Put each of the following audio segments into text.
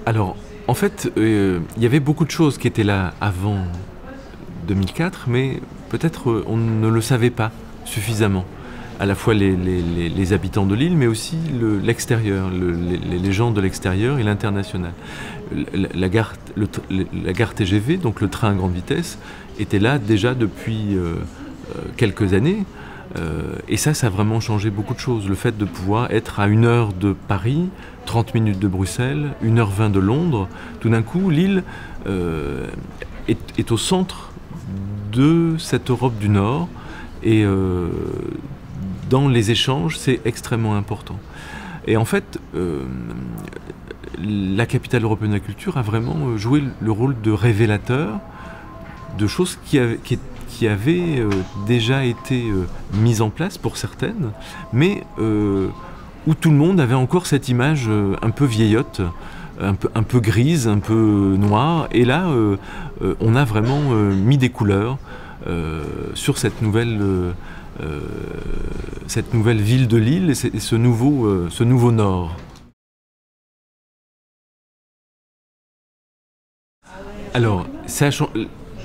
Alors, en fait, il y avait beaucoup de choses qui étaient là avant 2004, mais peut-être on ne le savait pas suffisamment. À la fois les habitants de l'île, mais aussi l'extérieur, les gens de l'extérieur et l'international. La gare TGV, donc le train à grande vitesse, était là déjà depuis quelques années. Et ça a vraiment changé beaucoup de choses. Le fait de pouvoir être à 1 heure de Paris, 30 minutes de Bruxelles, 1 h 20 de Londres, tout d'un coup, l'île est au centre de cette Europe du Nord. Et dans les échanges, c'est extrêmement important. Et en fait, la capitale européenne de la culture a vraiment joué le rôle de révélateur de choses qui avaient déjà été mises en place pour certaines, mais où tout le monde avait encore cette image un peu vieillotte, un peu grise, un peu noire. Et là, on a vraiment mis des couleurs sur cette nouvelle ville de Lille et ce nouveau nord. Alors,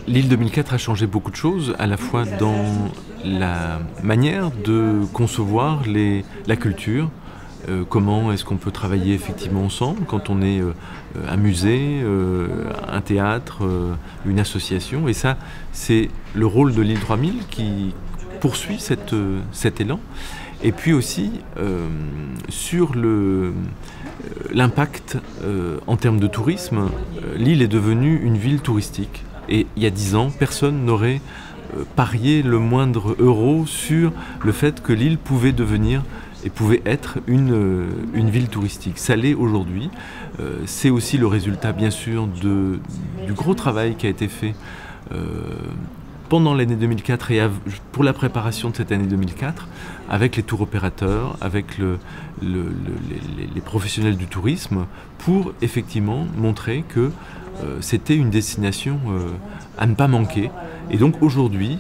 l'île 2004 a changé beaucoup de choses, à la fois dans la manière de concevoir la culture. Comment est-ce qu'on peut travailler effectivement ensemble quand on est un musée, un théâtre, une association. Et ça, c'est le rôle de l'île 3000 qui poursuit cet élan. Et puis aussi sur l'impact en termes de tourisme. L'île est devenue une ville touristique. Et il y a 10 ans, personne n'aurait parié le moindre euro sur le fait que l'île pouvait devenir et pouvait être une ville touristique. Ça l'est aujourd'hui. C'est aussi le résultat, bien sûr, du gros travail qui a été fait pendant l'année 2004 et pour la préparation de cette année 2004, avec les tours opérateurs, avec les professionnels du tourisme, pour effectivement montrer que c'était une destination à ne pas manquer. Et donc aujourd'hui,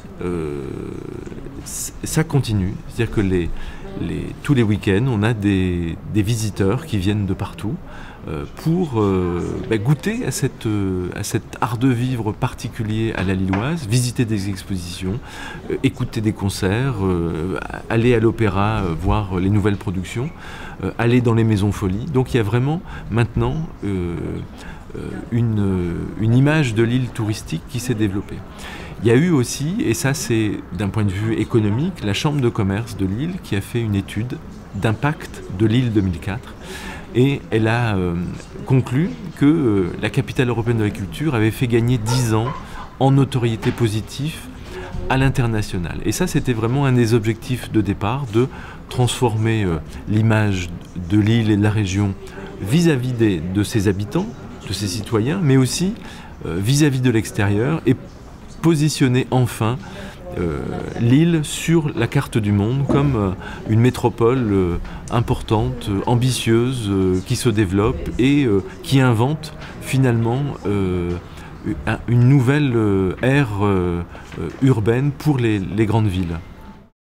ça continue. C'est-à-dire que tous les week-ends, on a des visiteurs qui viennent de partout pour goûter à cet art de vivre particulier à la Lilloise, visiter des expositions, écouter des concerts, aller à l'opéra, voir les nouvelles productions, aller dans les maisons folies. Donc il y a vraiment maintenant une image de l'île touristique qui s'est développée. Il y a eu aussi, et ça c'est d'un point de vue économique, la Chambre de commerce de Lille qui a fait une étude d'impact de l'île 2004 et elle a conclu que la capitale européenne de la culture avait fait gagner 10 ans en notoriété positive à l'international. Et ça c'était vraiment un des objectifs de départ, de transformer l'image de l'île et de la région vis-à-vis de ses habitants, de ses citoyens, mais aussi vis-à-vis de l'extérieur et positionner enfin l'île sur la carte du monde comme une métropole importante, ambitieuse, qui se développe et qui invente finalement une nouvelle ère urbaine pour les grandes villes.